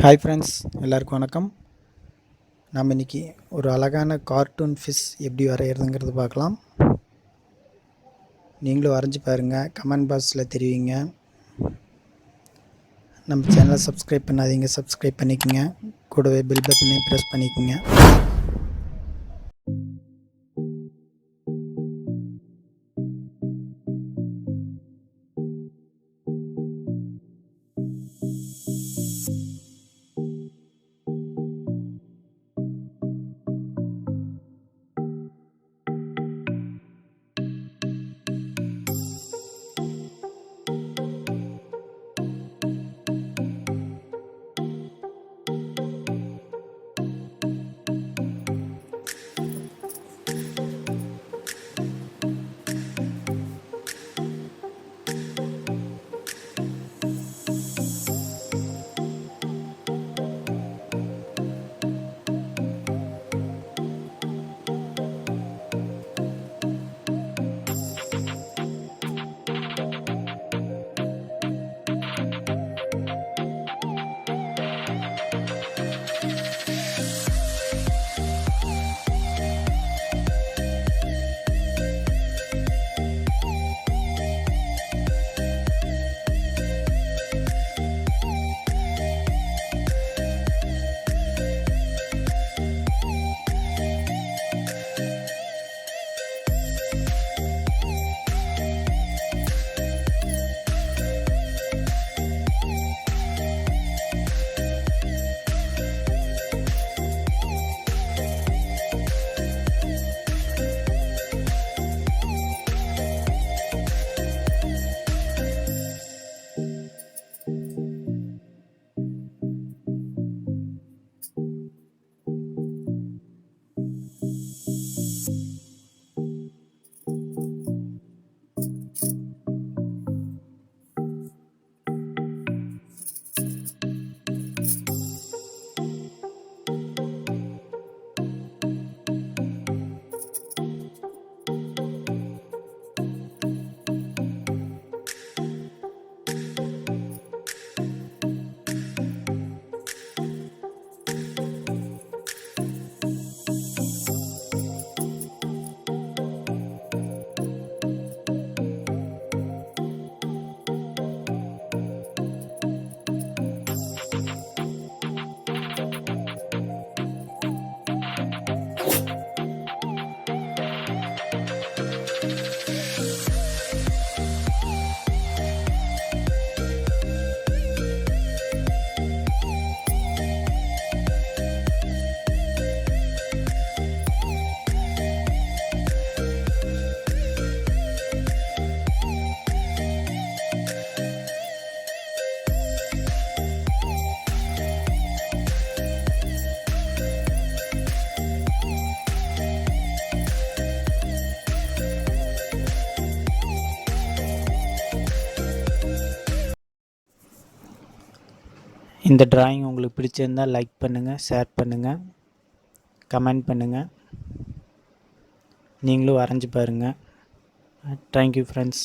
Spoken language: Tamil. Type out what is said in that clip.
ஹாய் ஃப்ரெண்ட்ஸ், எல்லாருக்கும் வணக்கம். நாம் இன்றைக்கி ஒரு அழகான கார்ட்டூன் ஃபிஷ் எப்படி வரைகிறதுங்கிறது பார்க்கலாம். நீங்களும் வரைஞ்சி பாருங்கள், கமெண்ட் பாக்ஸில் தெரிவிங்க. நம்ம சேனலை சப்ஸ்கிரைப் பண்ணாதீங்க, சப்ஸ்கிரைப் பண்ணிக்கோங்க. கூடவே பெல் பட்டனையும் ப்ரெஸ் பண்ணிக்கோங்க. இந்த டிராயிங் உங்களுக்கு பிடிச்சிருந்தால் லைக் பண்ணுங்கள், ஷேர் பண்ணுங்கள், கமெண்ட் பண்ணுங்கள். நீங்களும் வரைஞ்சி பாருங்கள். Thank you friends.